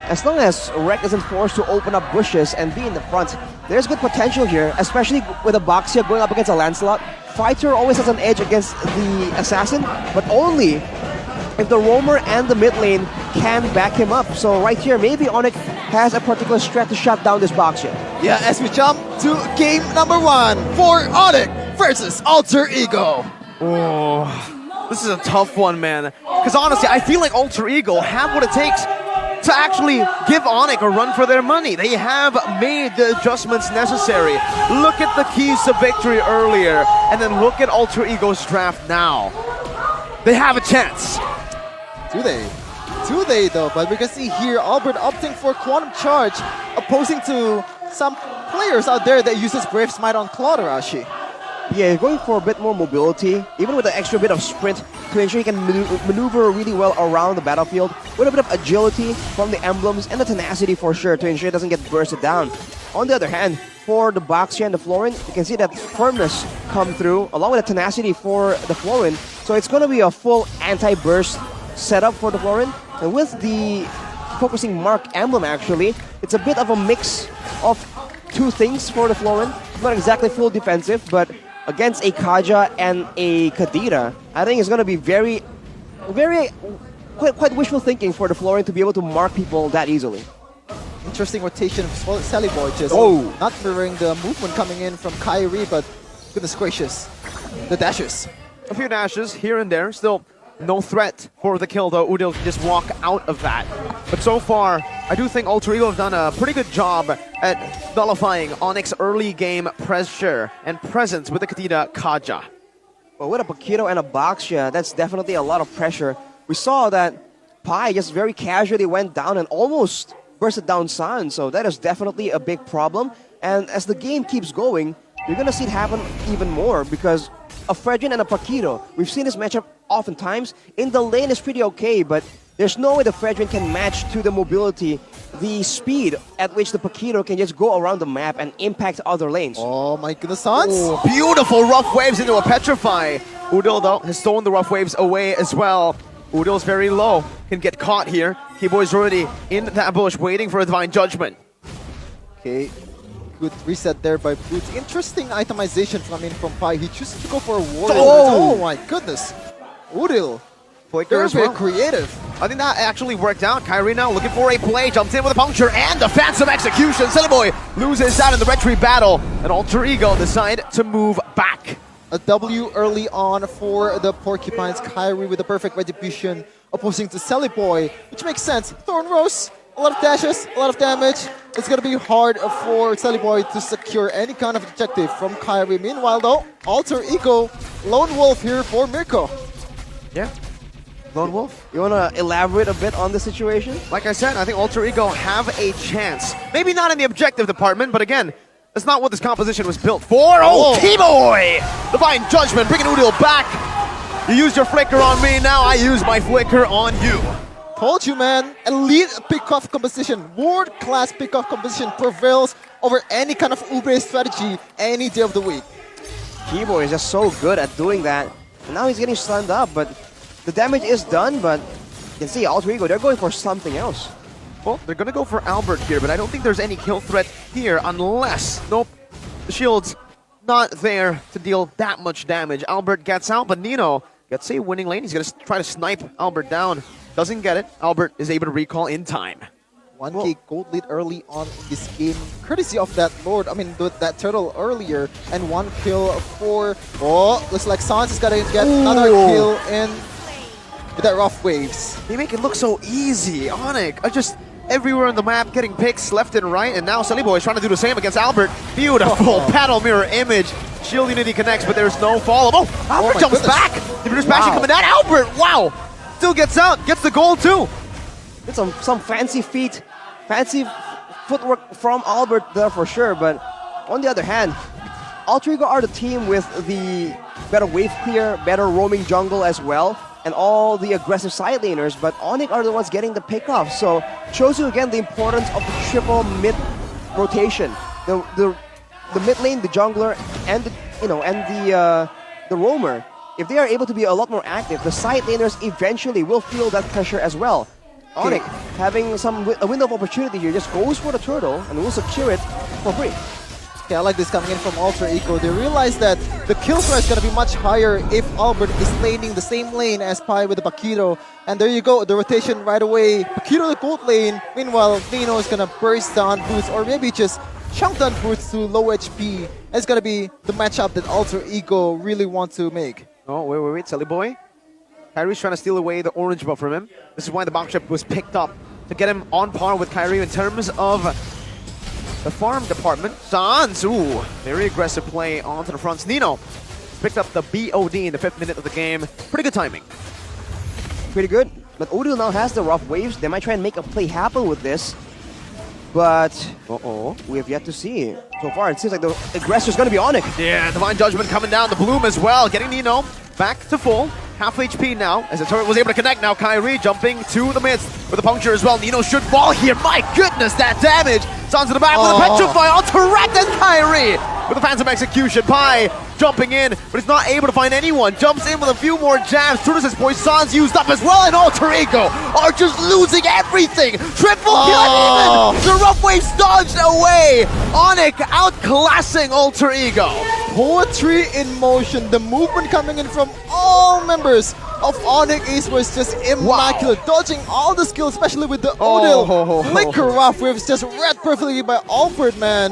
As long as Rek isn't forced to open up bushes and be in the front, there's good potential here, especially with a Boxia going up against a Lancelot. Fighter always has an edge against the Assassin, but only if the roamer and the mid lane can back him up. So right here, maybe ONIC has a particular strat to shut down this Boxia. Yeah, as we jump to game number 1 for ONIC versus Alter Ego. Oh, this is a tough one, man. Because honestly, I feel like Alter Ego have what it takes to actually give ONIC a run for their money. They have made the adjustments necessary. Look at the keys to victory earlier, and then look at Alter Ego's draft now. They have a chance. Do they? Do they though? But we can see here Albert opting for Quantum Charge, opposing to some players out there that uses Brave Smite on Clouderashi. Yeah, going for a bit more mobility, even with an extra bit of sprint to ensure he can maneuver really well around the battlefield, with a bit of agility from the emblems and the tenacity for sure to ensure it doesn't get bursted down. On the other hand, for the Boxia and the Florin, you can see that firmness come through along with the tenacity for the Florin. So it's going to be a full anti-burst setup for the Florin. And with the focusing mark emblem actually, it's a bit of a mix of two things for the Florin. Not exactly full defensive, but against a Kaja and a Kadira, I think it's going to be quite wishful thinking for the Florin to be able to mark people that easily. Interesting rotation of Sally Boy, just not mirroring the movement coming in from Kyrie, but goodness gracious, the dashes. A few dashes here and there, still no threat for the kill though. Udil can just walk out of that. But so far, I do think Alter Ego have done a pretty good job at nullifying ONIC's early game pressure and presence with the Kadira Kaja. Well, with a Paquito and a Boxia, that's definitely a lot of pressure. We saw that Pai just very casually went down and almost bursted down San, so that is definitely a big problem. And as the game keeps going, you're going to see it happen even more because a Fredrin and a Paquito, we've seen this matchup oftentimes. In the lane is pretty okay, but there's no way the Fredrin can match to the mobility, the speed at which the Paquito can just go around the map and impact other lanes. Oh my goodness, Sans! Oh, beautiful rough waves into a Petrify. Udil though has stolen the rough waves away as well. Udil's very low, can get caught here. Keyboy's already in that bush waiting for a Divine Judgment. Okay, good reset there by Boots. Interesting itemization coming from Pai. He chooses to go for a Warrior. Oh my goodness! Udil, very creative. I think that actually worked out. Kyrie now looking for a play, jumps in with a puncture and a phantom execution. Sillyboy loses out in the retreat battle, and Alter Ego decide to move back. A W early on for the Porcupines. Kyrie with a perfect retribution, opposing to Sally Boy, which makes sense. Thorn Rose, a lot of dashes, a lot of damage. It's going to be hard for Sally Boy to secure any kind of objective from Kyrie. Meanwhile, though, Alter Ego, Lone Wolf here for Mirko. Yeah. Lone Wolf? You want to elaborate a bit on the situation? Like I said, I think Alter Ego have a chance. Maybe not in the objective department, but again, that's not what this composition was built for. Oh, Keyboy! Divine Judgment, bringing Udil back. You used your flicker on me, now I use my flicker on you. Told you, man. Elite pick-off composition, world-class pick-off composition prevails over any kind of Ube strategy any day of the week. Keyboy is just so good at doing that. And now he's getting stunned up, but the damage is done, but you can see Alter Ego, they're going for something else. Well, they're going to go for Albert here, but I don't think there's any kill threat here unless, nope, the shield's not there to deal that much damage. Albert gets out, but Nino gets a winning lane. He's going to try to snipe Albert down. Doesn't get it. Albert is able to recall in time. 1k gold lead early on in this game, courtesy of that Lord, that turtle earlier, and 1 kill for, looks like Sans is going to get another kill in with that rough waves. They make it look so easy. ONIC just everywhere on the map getting picks left and right, and now Sillyboy is trying to do the same against Albert. Beautiful paddle mirror image. Shield Unity connects, but there's no follow. Oh, Albert jumps back. The British Passion coming down. Albert, wow, still gets out, gets the goal too. It's some fancy feet, fancy footwork from Albert there for sure, but on the other hand, Alter Ego are the team with the better wave clear, better roaming jungle as well, and all the aggressive side laners, but ONIC are the ones getting the pickoff, so shows you again the importance of the triple mid rotation. The mid lane, the jungler, and the roamer. If they are able to be a lot more active, the side laners eventually will feel that pressure as well. ONIC having a window of opportunity here, just goes for the turtle and will secure it for free. Okay, I like this coming in from Ultra Eco. They realize that the kill threat is going to be much higher if Albert is laning the same lane as Pi with the Bakiro. And there you go, the rotation right away. Bakiro the gold lane. Meanwhile, Nino is going to burst down Boots or maybe just chunk down Boots to low HP. And it's going to be the matchup that Ultra Eco really want to make. Oh, wait, Silly Boy. Kyrie's trying to steal away the orange buff from him. This is why the box chip was picked up to get him on par with Kyrie in terms of the farm department. Sans, ooh, very aggressive play onto the fronts. Nino picked up the BOD in the 5th minute of the game. Pretty good timing. Pretty good. But Odil now has the rough waves. They might try and make a play happen with this. But, we have yet to see. So far, it seems like the aggressor is going to be ONIC. Yeah, Divine Judgment coming down. The Bloom as well, getting Nino back to full. Half HP now, as the turret was able to connect. Now Kyrie jumping to the midst with a puncture as well. Nino should fall here. My goodness, that damage! Sans to the back with a Petrify on Turret and Kyrie with a Phantom Execution. Pi jumping in, but he's not able to find anyone. Jumps in with a few more jabs. Turtles' Poison's used up as well, and Alter Ego are just losing everything. Triple kill, and even the rough waves dodged away. ONIC outclassing Alter Ego. Poetry in motion. The movement coming in from all members of ONIC Esports just immaculate. Dodging all the skills, especially with the Odil. Flicker rough waves just read perfectly by Albert, man.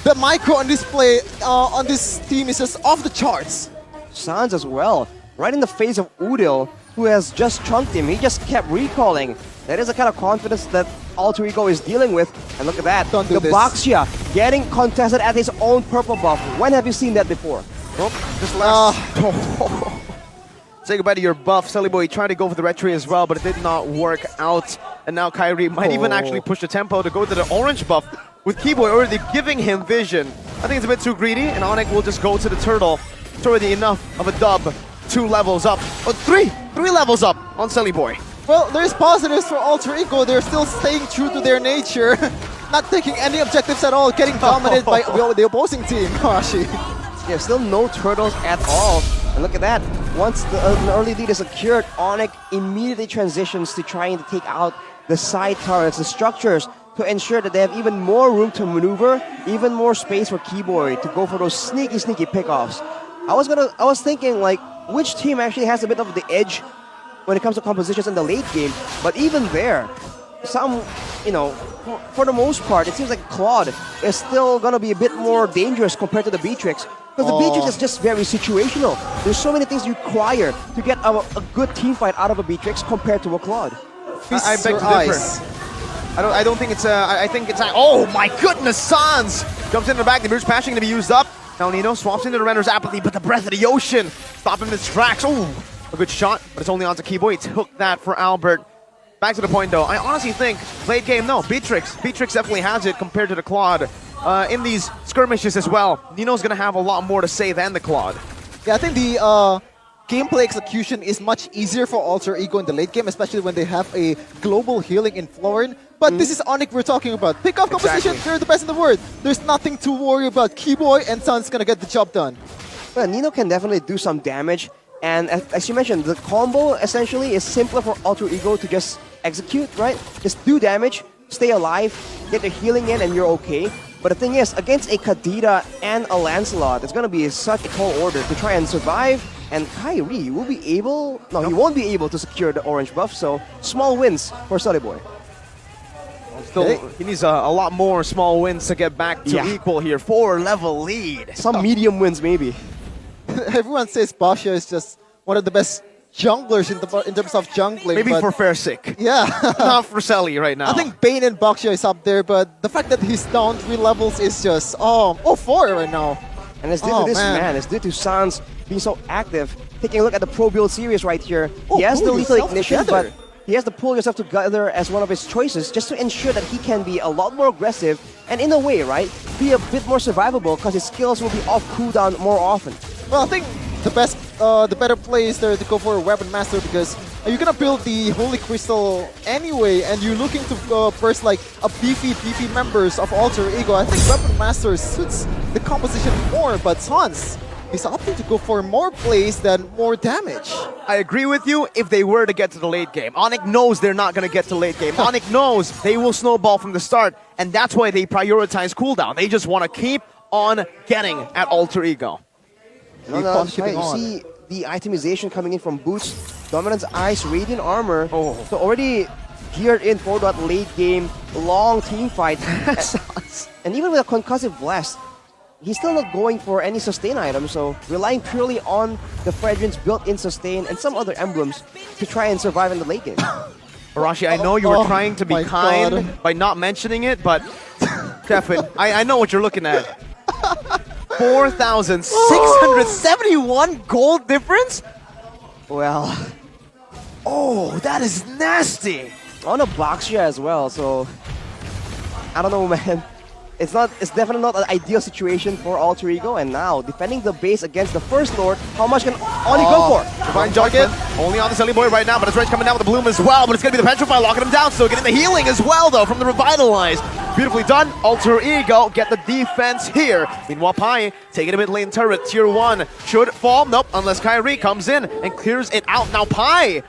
The micro on display on this team is just off the charts. Sans as well, right in the face of Udil, who has just chunked him. He just kept recalling. That is the kind of confidence that Alter Ego is dealing with. And look at that, Don't do the this. Baxia getting contested at his own purple buff. When have you seen that before? Just last. Say goodbye to your buff. Sully Boy tried to go for the retry as well, but it did not work out. And now Kyrie might even actually push the tempo to go to the orange buff, with Keyboy already giving him vision. I think it's a bit too greedy, and ONIC will just go to the turtle. It's already enough of a dub. 2 levels up. Oh, 3 levels up on Sully Boy. Well, there's positives for Alter Ego. They're still staying true to their nature. Not taking any objectives at all, getting dominated by the opposing team. Kashi. Yeah, still no turtles at all. And look at that. Once an early lead is secured, ONIC immediately transitions to trying to take out the side turrets, the structures, to ensure that they have even more room to maneuver, even more space for Keyboy to go for those sneaky pickoffs. I was thinking, like, which team actually has a bit of the edge when it comes to compositions in the late game, but even there, some, for the most part, it seems like Claude is still gonna be a bit more dangerous compared to the Beatrix. Because the Beatrix is just very situational. There's so many things you require to get a good team fight out of a Beatrix compared to a Claude. I beg to differ. I don't think it's I think it's oh my goodness, Sans jumps into the back. The Bruce Passion gonna be used up. Now Nino swaps into the renders apathy, but the breath of the ocean stop him in his tracks. Oh, a good shot, but it's only onto Keyboy. He took that for Albert. Back to the point though. I honestly think late game, no, Beatrix definitely has it compared to the Claude. In these skirmishes as well, Nino's gonna have a lot more to say than the Claude. Yeah, I think the gameplay execution is much easier for Alter Ego in the late game, especially when they have a global healing in Florin. But this is ONIC we're talking about. Pick up composition, they're the best in the world. There's nothing to worry about. Keyboy and Sun's gonna get the job done. Well, Nino can definitely do some damage, and as you mentioned, the combo essentially is simpler for Alter Ego to just execute, right? Just do damage, stay alive, get the healing in, and you're okay. But the thing is, against a Kadira and a Lancelot, it's going to be such a tall order to try and survive. And Kyrie will be able... No, he won't be able to secure the orange buff, so small wins for Sully Boy. Still, he needs a lot more small wins to get back to equal here. 4-level lead. Some medium wins, maybe. Everyone says Basha is just one of the best junglers in terms of jungling. Maybe for fair sake. Yeah. Not for Selly right now. I think Bane and Baksha is up there, but the fact that he's down 3 levels is just, 4 right now. And it's due to this man. It's due to Sans being so active. Taking a look at the Pro Build series right here. He has the lethal ignition, but he has to pull yourself together as one of his choices just to ensure that he can be a lot more aggressive and in a way, right, be a bit more survivable because his skills will be off cooldown more often. Well, I think the better play is there to go for a Weapon Master because you're gonna build the Holy Crystal anyway, and you're looking to burst like a beefy members of Alter Ego. I think Weapon Master suits the composition more, but Sans he's opting to go for more plays than more damage. I agree with you if they were to get to the late game. ONIC knows they're not going to get to late game. ONIC knows they will snowball from the start, and that's why they prioritize cooldown. They just want to keep on getting at Alter Ego. No, Keep no, on that's keeping right. on. You see the itemization coming in from Boots, Dominance Ice, Radiant Armor. Oh. So already geared in for that late game, long team fight. And even with a concussive blast, he's still not going for any sustain items, so relying purely on the Fredrin's built-in sustain and some other emblems to try and survive in the late game. Arashi, I know you were Oh, trying to be my kind God. by not mentioning it, but Kevin, I know what you're looking at. 4,671 gold difference? Well, Oh, that is nasty. on a Boxia as well, so I don't know, man. It's definitely not an ideal situation for Alter Ego, and now defending the base against the First Lord, how much can Oni go for? Divine Judgment, only on the Silly Boy right now, but his range coming down with the Bloom as well, but it's going to be the Petrify locking him down, so getting the healing as well, though, from the Revitalize. Beautifully done. Alter Ego get the defense here. Meanwhile, Pai taking a mid lane turret. Tier 1 should fall. Nope, unless Kyrie comes in and clears it out. Now Pai,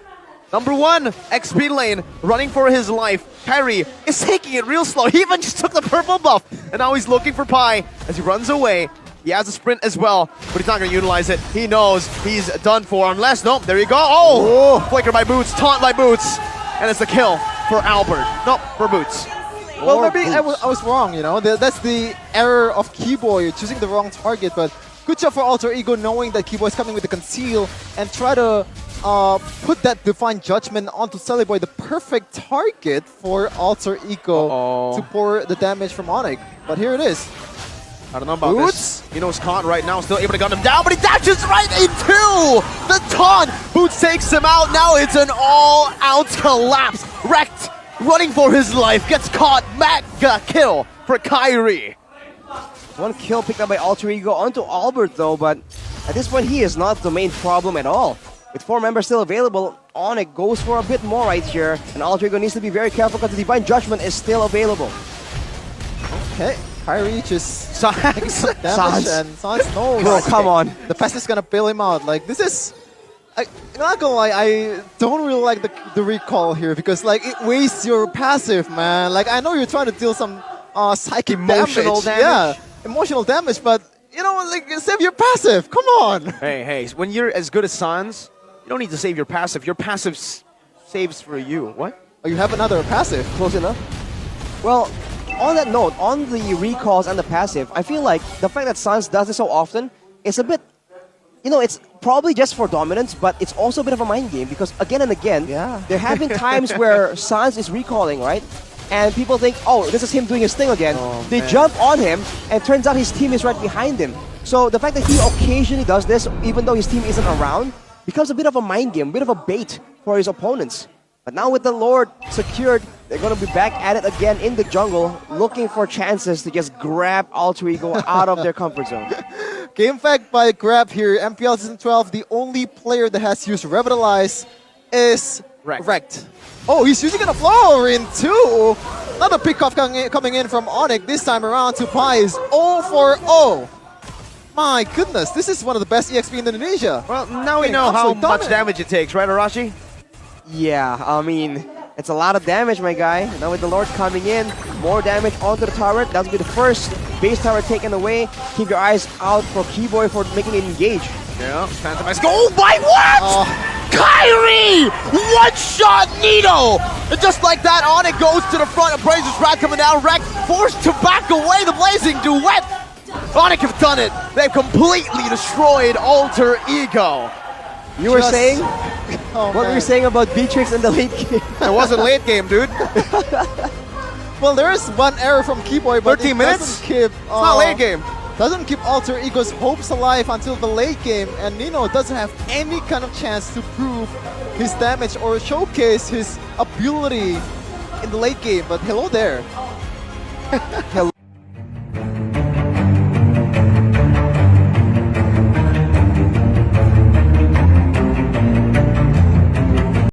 number 1, XP lane, running for his life. Kyrie is taking it real slow. He even just took the purple buff, and now he's looking for Pai as he runs away. He has a sprint as well, but he's not going to utilize it. He knows he's done for, unless, nope, there you go. Oh, flicker by Boots, taunt by Boots, and it's the kill for Albert. Nope, for Boots. Well, Or maybe I was wrong, you know. That's the error of Keyboy, choosing the wrong target. But good job for Alter Ego knowing that Keyboy is coming with the conceal and try to put that Divine Judgment onto Celiboy, the perfect target for Alter Ego to pour the damage from ONIC. But here it is. I don't know about Boots? this. Hino's caught right now, still able to gun him down, but he dashes right into the taunt. Boots takes him out. Now it's an all-out collapse. Wrecked, running for his life, gets caught. Mega kill for Kyrie. One kill picked up by Alter Ego onto Albert though, but at this point he is not the main problem at all. With 4 members still available, ONIC goes for a bit more right here, and Alter Ego needs to be very careful because the Divine Judgment is still available. Okay, Kyrie just Sans. damage, and Sans knows. Bro, come on. The Pest is gonna bail him out. Like, this is... I'm not gonna lie, I don't really like the recall here because, like, it wastes your passive, man. Like, I know you're trying to deal some psychic Emotional damage. Yeah, emotional damage, but, you know, like, save your passive. Come on. Hey, when you're as good as Sans, you don't need to save your passive. Your passive saves for you. What? Oh, you have another passive. Close enough. Well, on that note, on the recalls and the passive, I feel like the fact that Sans does this so often is a bit, you know, it's probably just for dominance, but it's also a bit of a mind game because again and again, there have been times where Sans is recalling, right? And people think, oh, this is him doing his thing again. They jump on him, and turns out his team is right behind him. So the fact that he occasionally does this, even though his team isn't around, becomes a bit of a mind game, a bit of a bait for his opponents. But now with the Lord secured, they're going to be back at it again in the jungle, looking for chances to just grab Alter Ego out of their comfort zone. Game fact by Grab here, MPL Season 12, the only player that has used Revitalize is Wrecked. Oh, he's using a flower in too. Another pickoff coming in from ONIC. This time around to Pai is 0 for 0. My goodness, this is one of the best EXP in Indonesia. Well, now we know how much damage it takes, right, Arashi? Yeah, I mean, it's a lot of damage, my guy. Now with the Lord coming in, more damage onto the turret. That'll be the first base turret taken away. Keep your eyes out for Keyboy for making it engage. Yeah, Phantomize. Oh my what? Kyrie! One-shot Nito! And just like that, ONIC goes to the front. Abraser's Wrath coming down. Wrecked forced to back away. The Blazing Duet. ONIC have done it. They've completely destroyed Alter Ego. You were saying? What were you saying about Beatrix in the late game? It wasn't late game, dude. Well, there is one error from Keyboy, but 13 it minutes? doesn't keep, It's not late game. Doesn't keep Alter Ego's hopes alive until the late game, and Nino doesn't have any kind of chance to prove his damage or showcase his ability in the late game. But hello there. Hello.